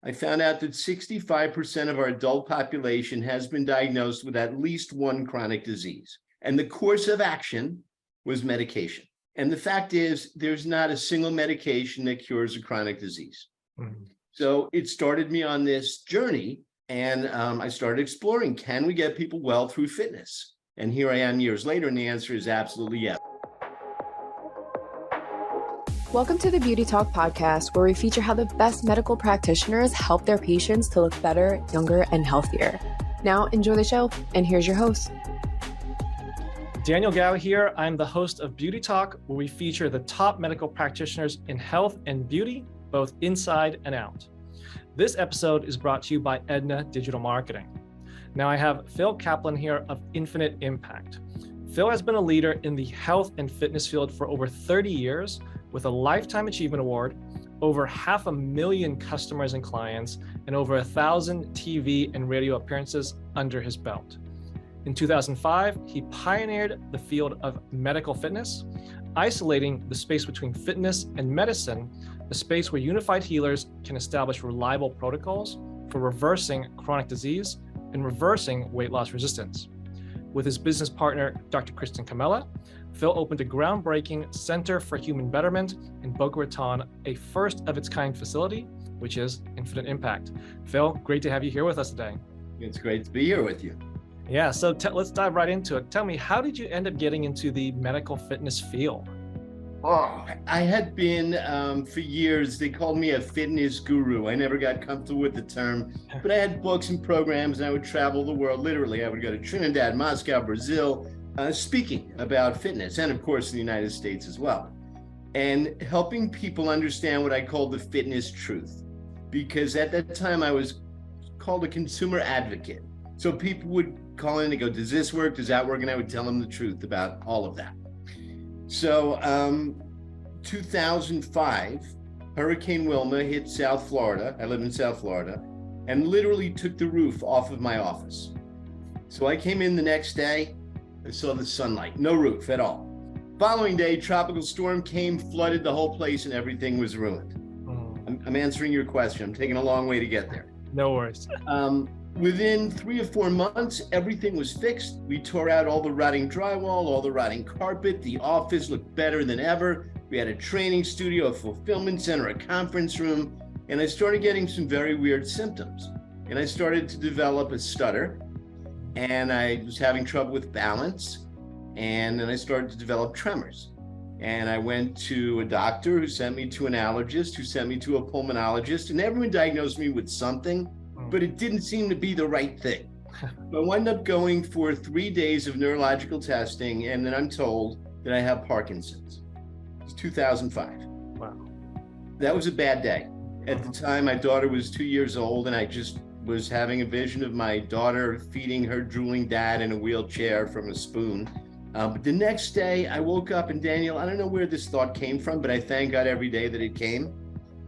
I found out that 65% of our adult population has been diagnosed with at least one chronic disease. And the course of action was medication. And the fact is, there's not a single medication that cures a chronic disease. Mm-hmm. So it started me on this journey, and I started exploring, can we get people well through fitness? And here I am years later, and the answer is absolutely yes. Welcome to the Beauty Talk podcast, where we feature how the best medical practitioners help their patients to look better, younger, and healthier. Now, enjoy the show, and here's your host. Daniel Gao here. I'm the host of Beauty Talk, where we feature the top medical practitioners in health and beauty, both inside and out. This episode is brought to you by Edna Digital Marketing. Now, I have Phil Kaplan here of Infinite Impact. Phil has been a leader in the health and fitness field for over 30 years, with a Lifetime Achievement Award, over 500,000 customers and clients, and over 1,000 TV and radio appearances under his belt. In 2005, he pioneered the field of medical fitness, isolating the space between fitness and medicine, a space where unified healers can establish reliable protocols for reversing chronic disease and reversing weight loss resistance. With his business partner, Dr. Kristen Camella, Phil opened a groundbreaking Center for Human Betterment in Boca Raton, a first-of-its-kind facility, which is Infinite Impact. Phil, great to have you here with us today. It's great to be here with you. Yeah, so let's dive right into it. Tell me, how did you end up getting into the medical fitness field? Oh, I had been, for years, they called me a fitness guru. I never got comfortable with the term, but I had books and programs, and I would travel the world. Literally, I would go to Trinidad, Moscow, Brazil, speaking about fitness, and of course, in the United States as well, and helping people understand what I call the fitness truth. Because at that time, I was called a consumer advocate. So people would call in and go, does this work? Does that work? And I would tell them the truth about all of that. So 2005, Hurricane Wilma hit South Florida. I live in South Florida, and literally took the roof off of my office. So I came in the next day, I saw the sunlight, no roof at all. Following day, tropical storm came, flooded the whole place, and everything was ruined. I'm answering your question. I'm taking a long way to get there. No worries. Within 3 or 4 months, everything was fixed. We tore out all the rotting drywall, all the rotting carpet. The office looked better than ever. We had a training studio, a fulfillment center, a conference room, and I started getting some very weird symptoms. And I started to develop a stutter, and I was having trouble with balance, and then I started to develop tremors. And I went to a doctor who sent me to an allergist, who sent me to a pulmonologist, and everyone diagnosed me with something, but it didn't seem to be the right thing. So I wound up going for 3 days of neurological testing, and then I'm told that I have Parkinson's. It's 2005. Wow. That was a bad day. At the time, my daughter was 2 years old, and I just was having a vision of my daughter feeding her drooling dad in a wheelchair from a spoon. But the next day, I woke up, and Daniel, I don't know where this thought came from, but I thank God every day that it came.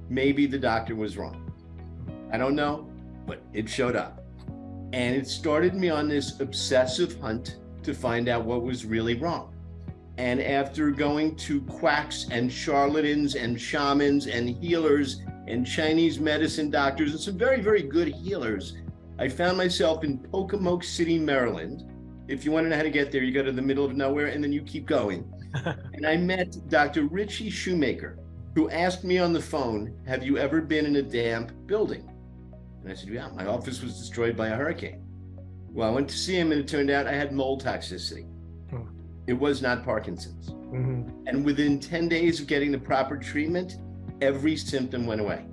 Maybe the doctor was wrong. I don't know, but it showed up. And it started me on this obsessive hunt to find out what was really wrong. And after going to quacks and charlatans and shamans and healers and Chinese medicine doctors and some very, very good healers, I found myself in Pocomoke City, Maryland. If you want to know how to get there, you go to the middle of nowhere and then you keep going. And I met Dr. Richie Shoemaker, who asked me on the phone, have you ever been in a damp building? And I said, yeah, my office was destroyed by a hurricane. Well, I went to see him, and it turned out I had mold toxicity. It was not Parkinson's. And within 10 days of getting the proper treatment, every symptom went away.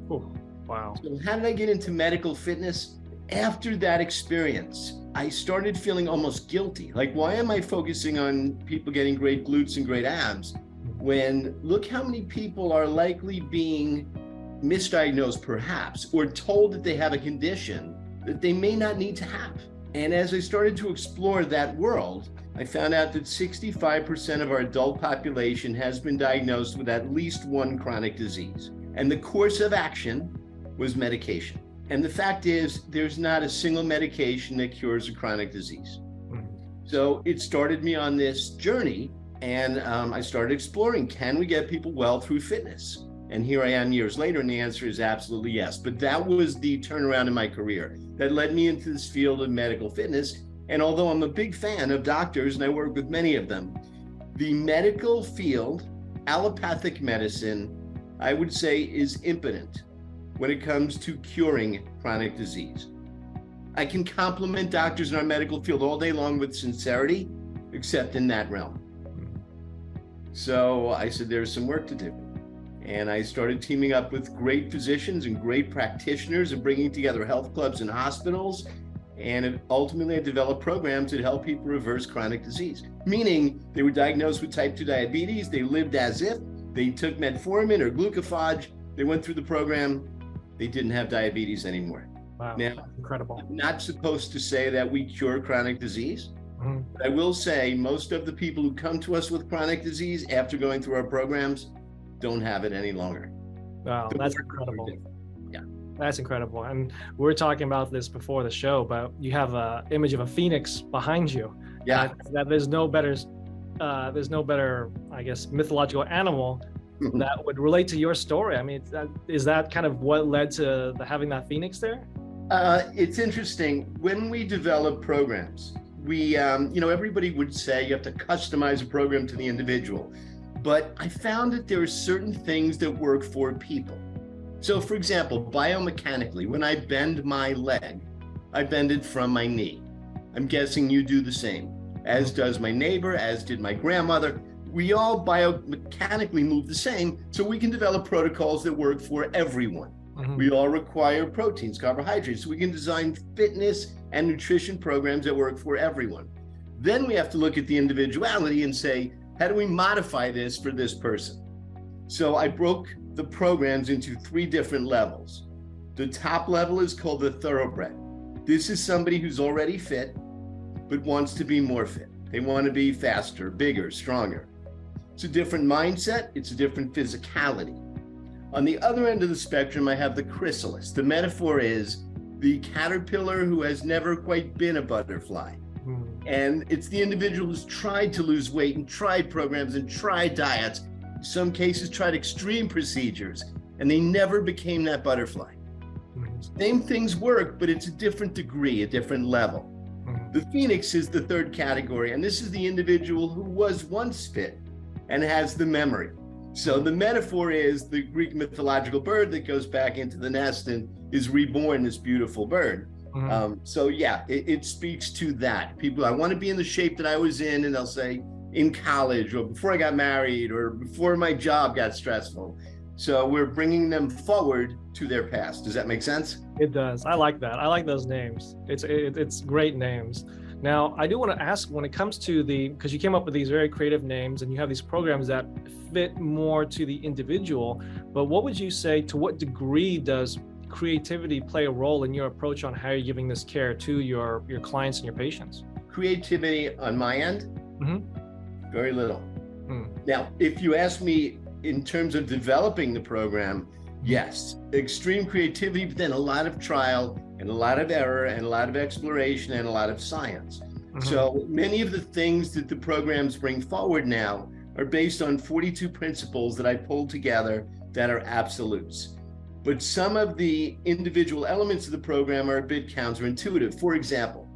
Wow. So how did I get into medical fitness? After that experience, I started feeling almost guilty. Like, why am I focusing on people getting great glutes and great abs when look how many people are likely being misdiagnosed perhaps, or told that they have a condition that they may not need to have. And as I started to explore that world, I found out that 65% of our adult population has been diagnosed with at least one chronic disease. And the course of action was medication. And the fact is, there's not a single medication that cures a chronic disease. So it started me on this journey, and I started exploring, can we get people well through fitness? And here I am years later, and the answer is absolutely yes. But that was the turnaround in my career that led me into this field of medical fitness. And although I'm a big fan of doctors, and I work with many of them, the medical field, allopathic medicine, I would say, is impotent when it comes to curing chronic disease. I can compliment doctors in our medical field all day long with sincerity, except in that realm. So I said, there's some work to do. And I started teaming up with great physicians and great practitioners and bringing together health clubs and hospitals. And ultimately, I developed programs that help people reverse chronic disease, meaning they were diagnosed with type 2 diabetes. They lived as if they took metformin or glucophage. They went through the program. They didn't have diabetes anymore. Wow, now, that's incredible. I'm not supposed to say that we cure chronic disease. But I will say most of the people who come to us with chronic disease after going through our programs don't have it any longer. Wow, that's incredible. Yeah. That's incredible. And we were talking about this before the show, but you have an image of a phoenix behind you. Yeah. That there's no better, I guess, mythological animal that would relate to your story. I mean, is that kind of what led to having that phoenix there? It's interesting. When we develop programs, we, everybody would say you have to customize a program to the individual. But I found that there are certain things that work for people. So for example, biomechanically, when I bend my leg, I bend it from my knee. I'm guessing you do the same, as does my neighbor, as did my grandmother. We all biomechanically move the same, so we can develop protocols that work for everyone. We all require proteins, carbohydrates, so we can design fitness and nutrition programs that work for everyone. Then we have to look at the individuality and say, how do we modify this for this person? So I broke the programs into 3 different levels. The top level is called the thoroughbred. This is somebody who's already fit, but wants to be more fit. They want to be faster, bigger, stronger. It's a different mindset. It's a different physicality. On the other end of the spectrum, I have the chrysalis. The metaphor is the caterpillar who has never quite been a butterfly. And it's the individual who's tried to lose weight and tried programs and tried diets, in some cases tried extreme procedures, and they never became that butterfly. Same things work, but it's a different degree, a different level. The phoenix is the third category, and this is the individual who was once fit and has the memory. So the metaphor is the Greek mythological bird that goes back into the nest and is reborn, this beautiful bird. So yeah, it speaks to that. People, I want to be in the shape that I was in, and they'll say in college or before I got married or before my job got stressful. So we're bringing them forward to their past. Does that make sense? It does. I like that. I like those names. It's great names. Now, I do want to ask, when it comes to because you came up with these very creative names and you have these programs that fit more to the individual, but what would you say, to what degree does creativity play a role in your approach on how you're giving this care to your clients and your patients? Creativity on my end, very little. Now, if you ask me in terms of developing the program, yes, extreme creativity, but then a lot of trial and a lot of error and a lot of exploration and a lot of science. So many of the things that the programs bring forward now are based on 42 principles that I pulled together that are absolutes. But some of the individual elements of the program are a bit counterintuitive. For example,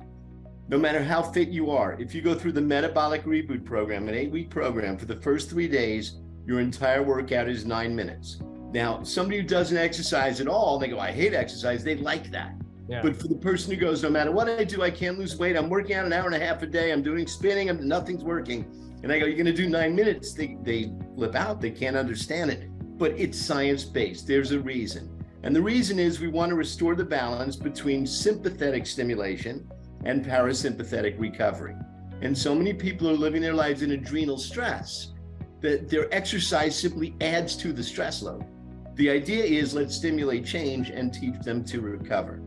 no matter how fit you are, if you go through the metabolic reboot program, an 8-week program, for the first 3 days, your entire workout is 9 minutes. Now, somebody who doesn't exercise at all, they go, I hate exercise, they like that. Yeah. But for the person who goes, no matter what I do, I can't lose weight, I'm working out an hour and a half a day, I'm doing spinning, nothing's working. And I go, you're gonna do 9 minutes. They flip out, they can't understand it. But it's science-based, there's a reason. And the reason is we want to restore the balance between sympathetic stimulation and parasympathetic recovery. And so many people are living their lives in adrenal stress that their exercise simply adds to the stress load. The idea is let's stimulate change and teach them to recover.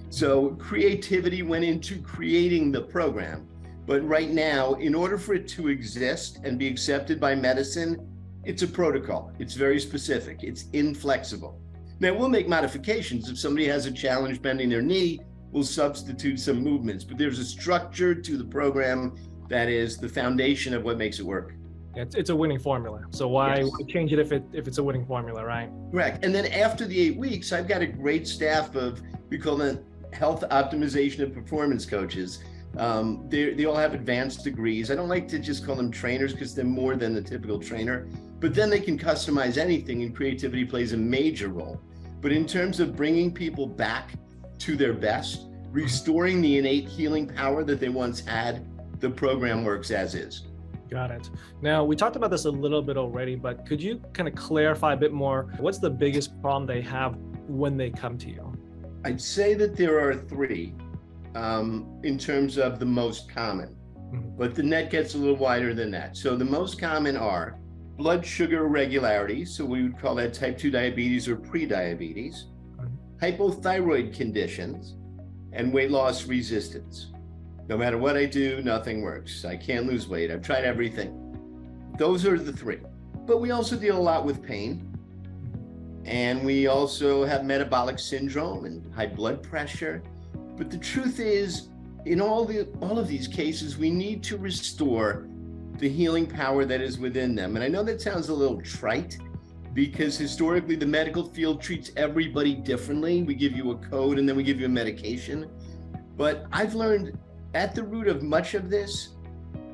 So creativity went into creating the program. But right now, in order for it to exist and be accepted by medicine, it's a protocol. It's very specific. It's inflexible. Now, we'll make modifications. If somebody has a challenge bending their knee, we'll substitute some movements. But there's a structure to the program that is the foundation of what makes it work. It's a winning formula. So why change it if it's a winning formula, right? Correct. And then after the 8 weeks, I've got a great staff of, we call them health optimization and performance coaches. They all have advanced degrees. I don't like to just call them trainers because they're more than the typical trainer, but then they can customize anything, and creativity plays a major role. But in terms of bringing people back to their best, restoring the innate healing power that they once had, the program works as is. Got it. Now, we talked about this a little bit already, but could you kind of clarify a bit more? What's the biggest problem they have when they come to you? I'd say that there are three in terms of the most common, but the net gets a little wider than that. So the most common are blood sugar irregularities, so we would call that type 2 diabetes or pre-diabetes, hypothyroid conditions, and weight loss resistance. No matter what I do, nothing works. I can't lose weight. I've tried everything. Those are the three. But we also deal a lot with pain. And we also have metabolic syndrome and high blood pressure. But the truth is, in all of these cases, we need to restore the healing power that is within them. And I know that sounds a little trite, because historically the medical field treats everybody differently. We give you a code and then we give you a medication. But I've learned at the root of much of this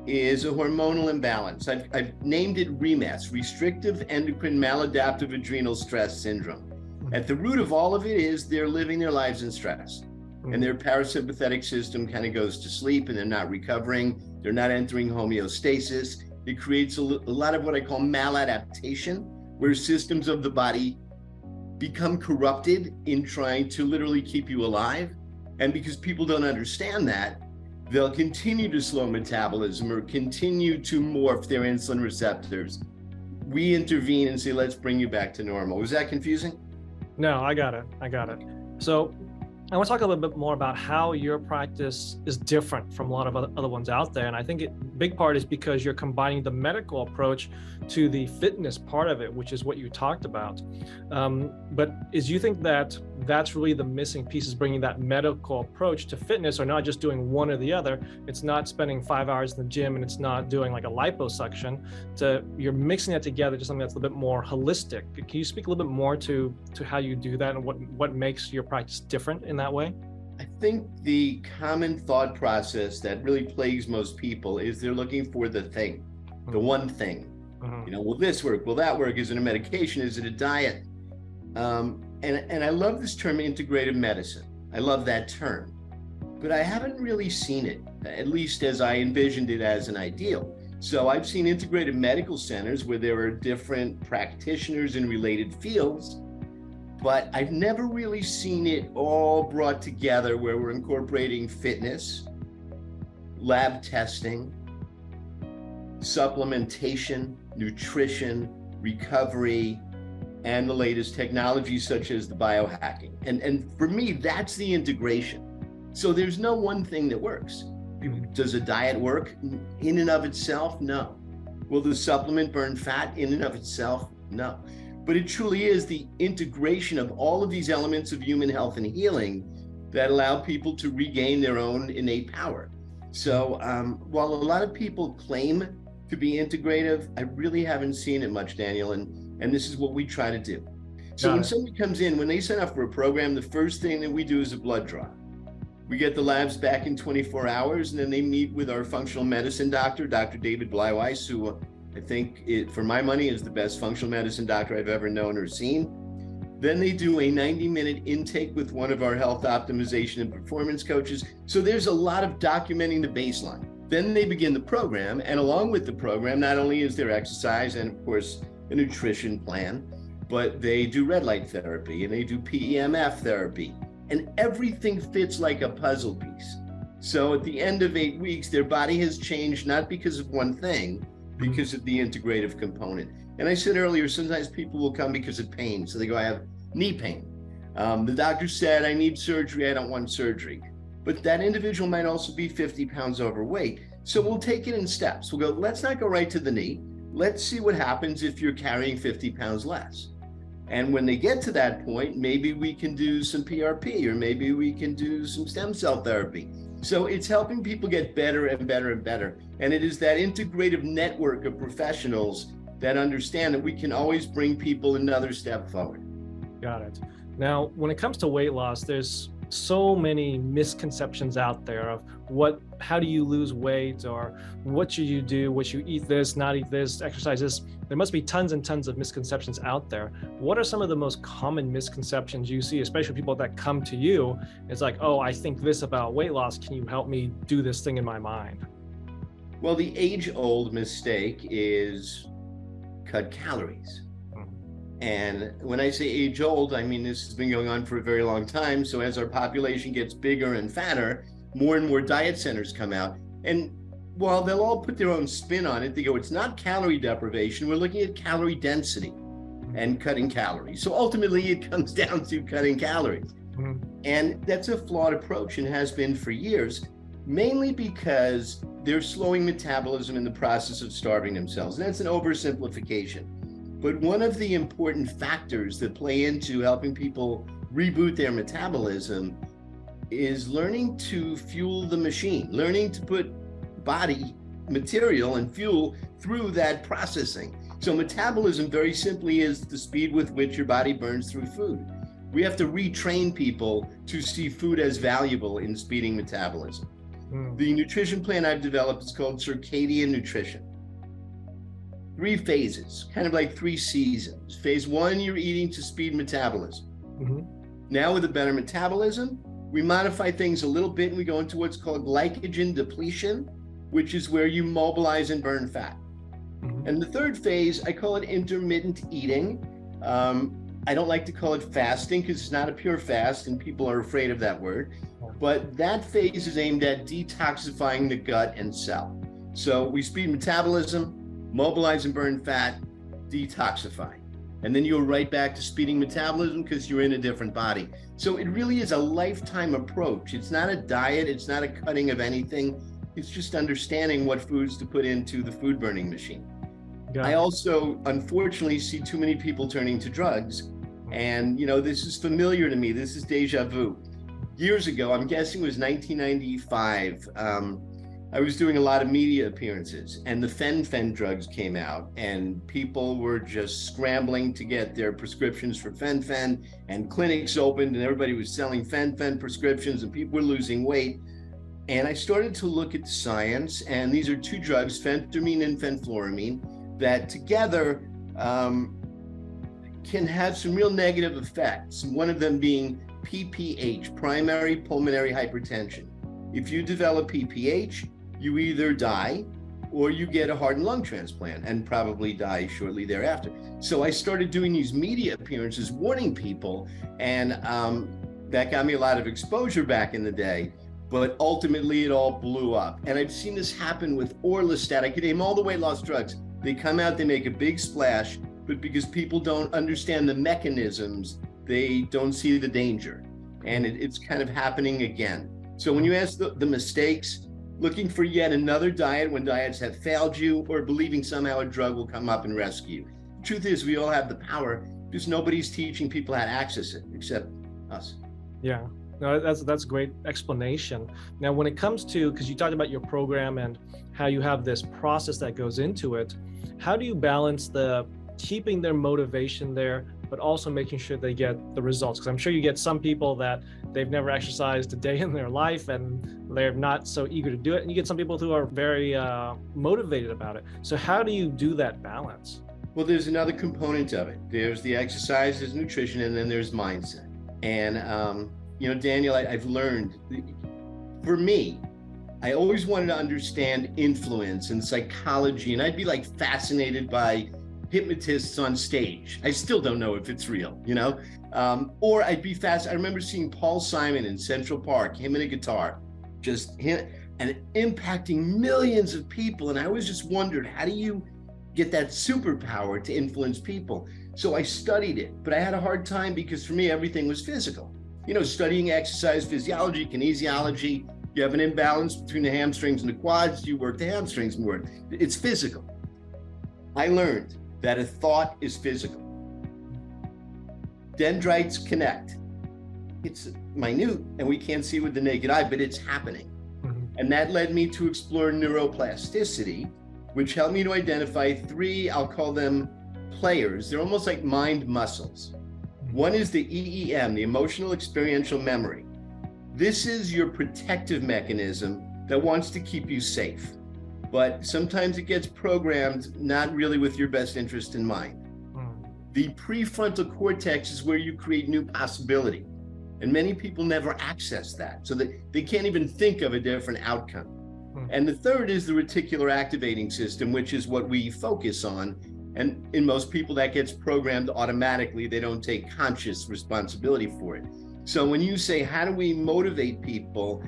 is a hormonal imbalance. I've named it REMAS, Restrictive Endocrine Maladaptive Adrenal Stress Syndrome. At the root of all of it is they're living their lives in stress, and their parasympathetic system kind of goes to sleep, and they're not recovering. They're not entering homeostasis. It creates a lot of what I call maladaptation, where systems of the body become corrupted in trying to literally keep you alive. And because people don't understand that, they'll continue to slow metabolism or continue to morph their insulin receptors. We intervene and say, let's bring you back to normal. Was that confusing? No, I got it. So I want to talk a little bit more about how your practice is different from a lot of other ones out there. And I think big part is because you're combining the medical approach to the fitness part of it, which is what you talked about. But you think that that's really the missing piece, is bringing that medical approach to fitness, or not just doing one or the other. It's not spending 5 hours in the gym, and it's not doing like a liposuction. You're mixing that together to something that's a little bit more holistic. Can you speak a little bit more to how you do that and what makes your practice different in that way? I think the common thought process that really plagues most people is they're looking for the thing, the one thing. Will this work? Will that work? Is it a medication? Is it a diet? And I love this term, integrative medicine. I love that term, but I haven't really seen it, at least as I envisioned it as an ideal. So I've seen integrative medical centers where there are different practitioners in related fields, but I've never really seen it all brought together where we're incorporating fitness, lab testing, supplementation, nutrition, recovery, and the latest technologies such as the biohacking. And for me, that's the integration. So there's no one thing that works. Does a diet work in and of itself? No. Will the supplement burn fat in and of itself? No. But it truly is the integration of all of these elements of human health and healing that allow people to regain their own innate power. So while a lot of people claim to be integrative, I really haven't seen it much, Daniel, and this is what we try to do. So when somebody comes in, when they sign up for a program, the first thing that we do is a blood draw. We get the labs back in 24 hours, and then they meet with our functional medicine doctor, Dr. David Bleiweiss, who I think, for my money, is the best functional medicine doctor I've ever known or seen. Then they do a 90-minute intake with one of our health optimization and performance coaches. So there's a lot of documenting the baseline. Then they begin the program, and along with the program, not only is there exercise and, of course, a nutrition plan, but they do red light therapy and they do PEMF therapy, and everything fits like a puzzle piece. So at the end of 8 weeks, their body has changed, not because of one thing, because of the integrative component. And I said earlier, sometimes people will come because of pain. So they go, I have knee pain. The doctor said, I need surgery. I don't want surgery. But that individual might also be 50 pounds overweight. So we'll take it in steps. We'll go, let's not go right to the knee. Let's see what happens if you're carrying 50 pounds less. And when they get to that point, maybe we can do some PRP, or maybe we can do some stem cell therapy. So it's helping people get better and better and better. And it is that integrative network of professionals that understand that we can always bring people another step forward. Got it. Now, when it comes to weight loss, there's so many misconceptions out there of how do you lose weight, or what should you do, what you eat this, not eat this, exercise this. There must be tons and tons of misconceptions out there. What are some of the most common misconceptions you see, especially people that come to you? It's like, oh, I think this about weight loss. Can you help me do this thing in my mind? Well, the age-old mistake is cut calories. And when I say age old, I mean this has been going on for a very long time. So as our population gets bigger and fatter, more and more diet centers come out. And while they'll all put their own spin on it, they go, it's not calorie deprivation. We're looking at calorie density and cutting calories. So ultimately it comes down to cutting calories. Mm-hmm. And that's a flawed approach and has been for years, mainly because they're slowing metabolism in the process of starving themselves. And that's an oversimplification. But one of the important factors that play into helping people reboot their metabolism is learning to fuel the machine, learning to put body material and fuel through that processing. So metabolism very simply is the speed with which your body burns through food. We have to retrain people to see food as valuable in speeding metabolism. The nutrition plan I've developed is called circadian nutrition. 3 phases, kind of like 3 seasons. Phase 1, you're eating to speed metabolism. Mm-hmm. Now with a better metabolism, we modify things a little bit and we go into what's called glycogen depletion, which is where you mobilize and burn fat. Mm-hmm. And the 3rd phase, I call it intermittent eating. I don't like to call it fasting because it's not a pure fast and people are afraid of that word. But that phase is aimed at detoxifying the gut and cell. So we speed metabolism, mobilize and burn fat, detoxify. And then you're right back to speeding metabolism because you're in a different body. So it really is a lifetime approach. It's not a diet. It's not a cutting of anything. It's just understanding what foods to put into the food burning machine. I also, unfortunately, see too many people turning to drugs. And, this is familiar to me. This is deja vu. Years ago, I'm guessing it was 1995, I was doing a lot of media appearances and the fen-phen drugs came out and people were just scrambling to get their prescriptions for fen-phen, and clinics opened and everybody was selling fen-phen prescriptions and people were losing weight. And I started to look at the science, and these are 2 drugs, phentermine and fenfluramine, that together can have some real negative effects. One of them being PPH, primary pulmonary hypertension. If you develop PPH, you either die or you get a heart and lung transplant and probably die shortly thereafter. So I started doing these media appearances warning people, and that got me a lot of exposure back in the day, but ultimately it all blew up. And I've seen this happen with orlistat. I could name all the weight loss drugs. They come out, they make a big splash, but because people don't understand the mechanisms, they don't see the danger. And it's kind of happening again. So when you ask the mistakes, looking for yet another diet when diets have failed you, or believing somehow a drug will come up and rescue you. The truth is we all have the power, just nobody's teaching people how to access it except us. Yeah, no, that's a great explanation. Now, when it comes to, because you talked about your program and how you have this process that goes into it, how do you balance the keeping their motivation there, but also making sure they get the results? Because I'm sure you get some people that they've never exercised a day in their life and they're not so eager to do it. And you get some people who are very motivated about it. So how do you do that balance? Well, there's another component of it. There's the exercise, there's nutrition, and then there's mindset. And, Daniel, I've learned, for me, I always wanted to understand influence and psychology, and I'd be fascinated by hypnotists on stage. I still don't know if it's real, or I'd be I remember seeing Paul Simon in Central Park, him and a guitar, just him, and impacting millions of people. And I always just wondered, how do you get that superpower to influence people? So I studied it, but I had a hard time because for me, everything was physical. Studying exercise physiology, kinesiology, you have an imbalance between the hamstrings and the quads, you work the hamstrings more. It's physical. I learned that a thought is physical. Dendrites connect. It's minute and we can't see with the naked eye, but it's happening. And that led me to explore neuroplasticity, which helped me to identify three, I'll call them players. They're almost like mind muscles. One is the EEM, the emotional experiential memory. This is your protective mechanism that wants to keep you safe. But sometimes it gets programmed not really with your best interest in mind. The prefrontal cortex is where you create new possibility. And many people never access that, so that they can't even think of a different outcome. And the third is the reticular activating system, which is what we focus on. And in most people, that gets programmed automatically. They don't take conscious responsibility for it. So when you say, how do we motivate people?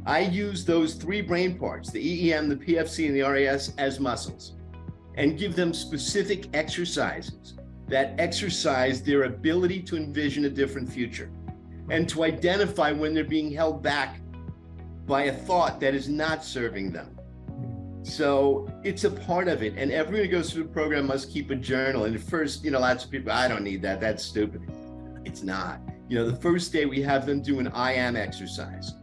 I use those three brain parts, the EEM, the PFC, and the RAS, as muscles, and give them specific exercises that exercise their ability to envision a different future and to identify when they're being held back by a thought that is not serving them. So it's a part of it. And everyone who goes through the program must keep a journal. And at first, lots of people, I don't need that. That's stupid. It's not. The first day we have them do an I am exercise.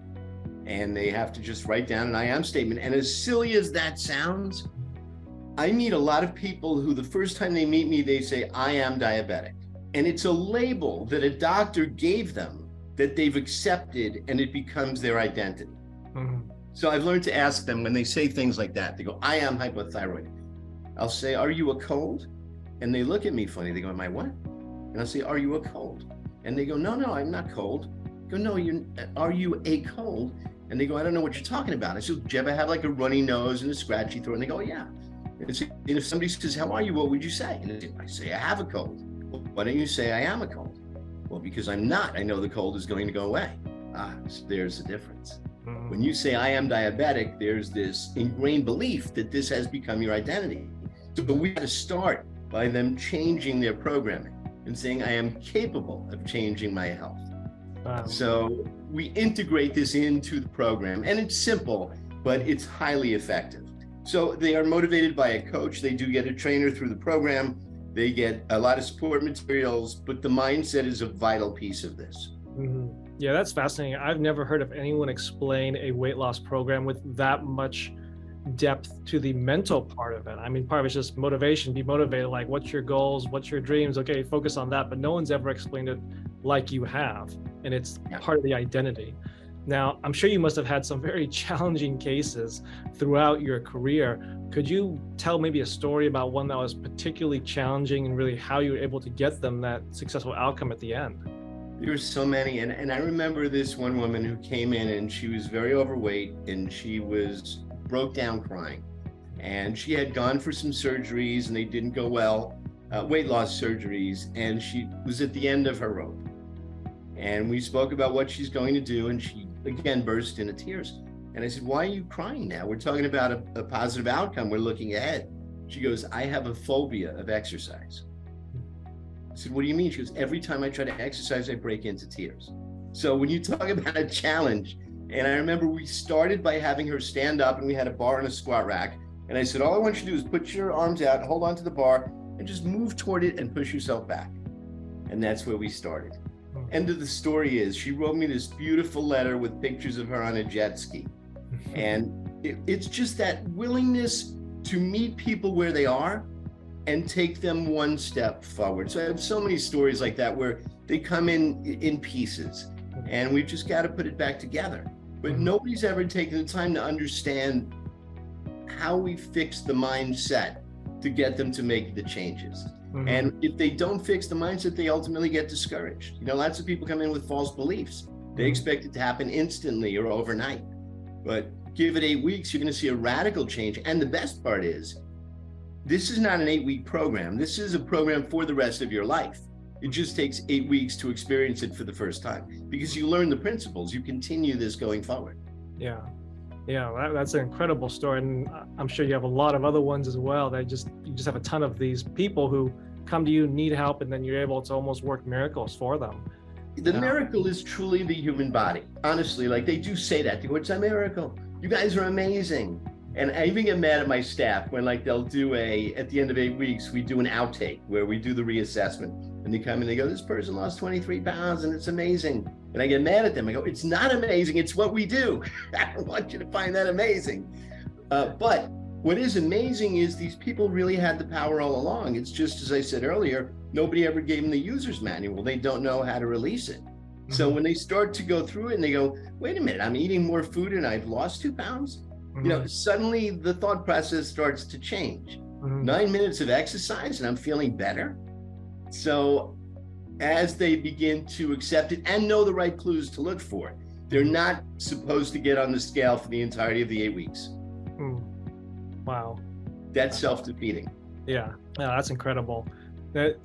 And they have to just write down an I am statement. And as silly as that sounds, I meet a lot of people who the first time they meet me, they say, I am diabetic. And it's a label that a doctor gave them that they've accepted, and it becomes their identity. So I've learned to ask them when they say things like that, they go, I am hypothyroid. I'll say, are you a cold? And they look at me funny. They go, am I what? And I'll say, are you a cold? And they go, no, I'm not cold. I go, no, are you a cold? And they go, I don't know what you're talking about. I said, do you ever have like a runny nose and a scratchy throat? And they go, yeah. And if somebody says, how are you? What would you say? And I say, I have a cold. Well, why don't you say I am a cold? Well, because I'm not. I know the cold is going to go away. So there's a difference. When you say I am diabetic, there's this ingrained belief that this has become your identity. So we have to start by them changing their programming and saying, I am capable of changing my health. So we integrate this into the program, and it's simple, but it's highly effective. So they are motivated by a coach. They do get a trainer through the program. They get a lot of support materials, but the mindset is a vital piece of this. Yeah, that's fascinating. I've never heard of anyone explain a weight loss program with that much depth to the mental part of it. I mean, part of it's just motivation, be motivated, like what's your goals, what's your dreams? Okay, focus on that. But no one's ever explained it like you have. And it's part of the identity. Now, I'm sure you must have had some very challenging cases throughout your career. Could you tell maybe a story about one that was particularly challenging and really how you were able to get them that successful outcome at the end? There were so many. And I remember this one woman who came in and she was very overweight and she was broke down crying. And she had gone for some surgeries and they didn't go well, weight loss surgeries. And she was at the end of her rope. And we spoke about what she's going to do. And she again burst into tears. And I said, why are you crying now? We're talking about a positive outcome. We're looking ahead. She goes, I have a phobia of exercise. I said, what do you mean? She goes, every time I try to exercise, I break into tears. So when you talk about a challenge, and I remember we started by having her stand up and we had a bar and a squat rack. And I said, all I want you to do is put your arms out, hold on to the bar and just move toward it and push yourself back. And that's where we started. End of the story is she wrote me this beautiful letter with pictures of her on a jet ski. And it's just that willingness to meet people where they are and take them one step forward. So I have so many stories like that where they come in pieces and we've just got to put it back together. But nobody's ever taken the time to understand how we fix the mindset to get them to make the changes. And if they don't fix the mindset, they ultimately get discouraged. Lots of people come in with false beliefs. They expect it to happen instantly or overnight. But give it 8 weeks, you're going to see a radical change. And the best part is, this is not an 8-week program. This is a program for the rest of your life. It just takes 8 weeks to experience it for the first time because you learn the principles. You continue this going forward. Yeah, that's an incredible story. And I'm sure you have a lot of other ones as well. You just have a ton of these people who come to you, need help, and then you're able to almost work miracles for them. The miracle is truly the human body. Honestly, like they do say that. They go, it's a miracle. You guys are amazing. And I even get mad at my staff when they'll do at the end of 8 weeks, we do an outtake where we do the reassessment. And they come and they go, this person lost 23 pounds and it's amazing. And I get mad at them. I go, it's not amazing. It's what we do. I don't want you to find that amazing. But what is amazing is these people really had the power all along. It's just, as I said earlier, nobody ever gave them the user's manual. They don't know how to release it. Mm-hmm. So when they start to go through it and they go, wait a minute, I'm eating more food and I've lost 2 pounds. Mm-hmm. Suddenly the thought process starts to change. Mm-hmm. 9 minutes of exercise and I'm feeling better. So as they begin to accept it and know the right clues to look for, they're not supposed to get on the scale for the entirety of the 8 weeks. Wow. That's self-defeating. Yeah, that's incredible.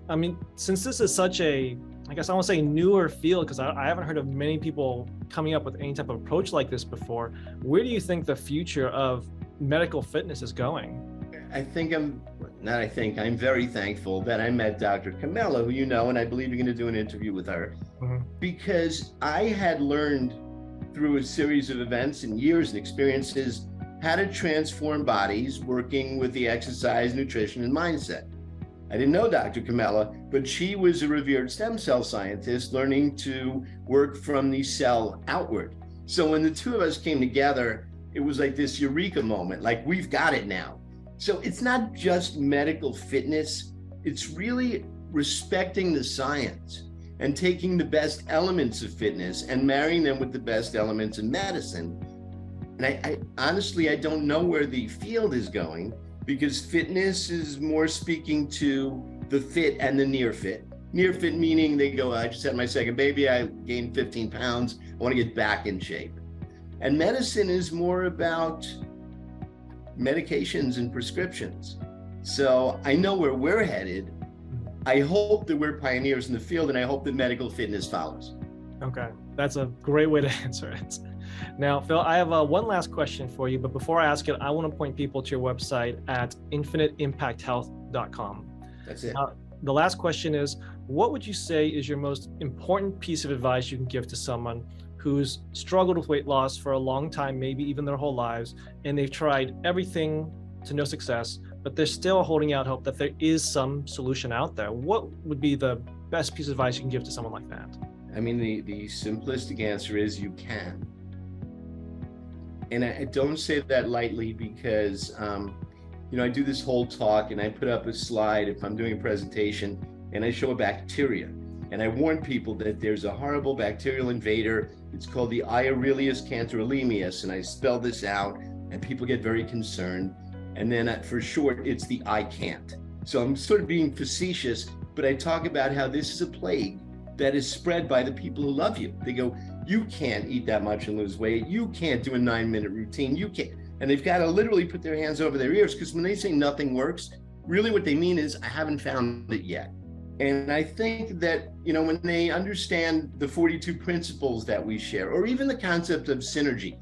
I mean, since this is such a, I guess I won't say newer field, because I haven't heard of many people coming up with any type of approach like this before, where do you think the future of medical fitness is going? I'm very thankful that I met Dr. Camilla, who you know, and I believe you're going to do an interview with her, because I had learned through a series of events and years and experiences how to transform bodies working with the exercise, nutrition, and mindset. I didn't know Dr. Camilla, but she was a revered stem cell scientist learning to work from the cell outward. So when the two of us came together, it was like this eureka moment, like we've got it now. So it's not just medical fitness, it's really respecting the science and taking the best elements of fitness and marrying them with the best elements of medicine. And I honestly, I don't know where the field is going, because fitness is more speaking to the fit and the near fit. Near fit meaning they go, I just had my second baby, I gained 15 pounds, I want to get back in shape. And medicine is more about medications and prescriptions. So I know where we're headed. I hope that we're pioneers in the field, and I hope that medical fitness follows. Okay, that's a great way to answer it. Now, Phil, I have one last question for you, but before I ask it, I want to point people to your website at infiniteimpacthealth.com. That's it. The last question is, what would you say is your most important piece of advice you can give to someone who's struggled with weight loss for a long time, maybe even their whole lives, and they've tried everything to no success, but they're still holding out hope that there is some solution out there? What would be the best piece of advice you can give to someone like that? I mean, the simplistic answer is you can. And I don't say that lightly because, I do this whole talk and I put up a slide if I'm doing a presentation and I show a bacteria. And I warn people that there's a horrible bacterial invader. It's called the Aurelius cantorellemius. And I spell this out and people get very concerned. And then for short, it's the I can't. So I'm sort of being facetious, but I talk about how this is a plague that is spread by the people who love you. They go, you can't eat that much and lose weight. You can't do a 9-minute routine. You can't. And they've got to literally put their hands over their ears, because when they say nothing works, really what they mean is, I haven't found it yet. And I think that, when they understand the 42 principles that we share, or even the concept of synergy,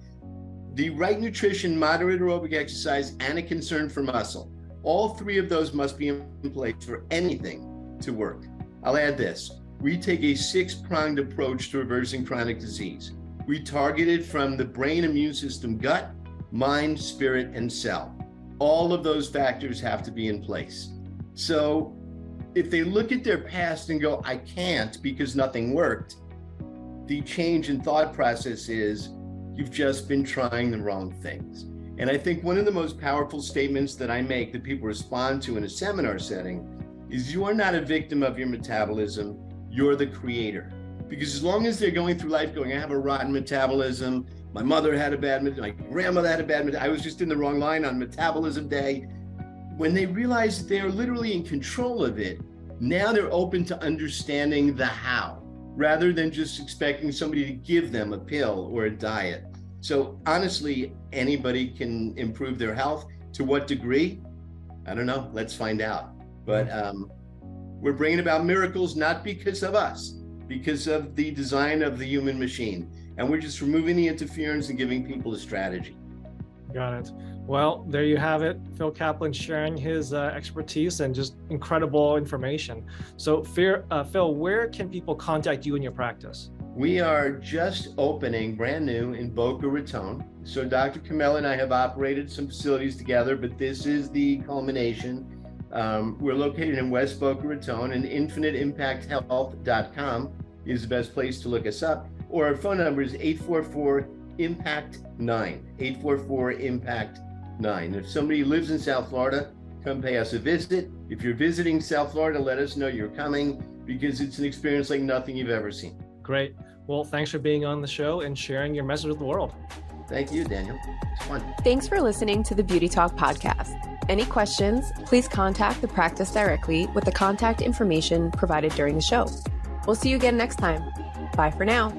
the right nutrition, moderate aerobic exercise, and a concern for muscle, all three of those must be in place for anything to work. I'll add this. We take a 6-pronged approach to reversing chronic disease. We target it from the brain, immune system, gut, mind, spirit, and cell. All of those factors have to be in place. So if they look at their past and go, I can't because nothing worked, the change in thought process is, you've just been trying the wrong things. And I think one of the most powerful statements that I make that people respond to in a seminar setting is, you are not a victim of your metabolism. You're the creator. Because as long as they're going through life going, I have a rotten metabolism, my mother had a bad metabolism, my grandmother had a bad metabolism, I was just in the wrong line on metabolism day. When they realize that they are literally in control of it, now they're open to understanding the how, rather than just expecting somebody to give them a pill or a diet. So honestly, anybody can improve their health. To what degree? I don't know. Let's find out. But we're bringing about miracles, not because of us, because of the design of the human machine. And we're just removing the interference and giving people a strategy. Got it. Well, there you have it. Phil Kaplan sharing his expertise and just incredible information. So Phil, where can people contact you in your practice? We are just opening brand new in Boca Raton. So Dr. Camilla and I have operated some facilities together, but this is the culmination. We're located in West Boca Raton, and infiniteimpacthealth.com is the best place to look us up. Or our phone number is 844-IMPACT-9, 844-IMPACT-9. If somebody lives in South Florida, come pay us a visit. If you're visiting South Florida, let us know you're coming, because it's an experience like nothing you've ever seen. Great. Well, thanks for being on the show and sharing your message with the world. Thank you, Daniel. It's fun. Thanks for listening to the Beauty Talk podcast. Any questions, please contact the practice directly with the contact information provided during the show. We'll see you again next time. Bye for now.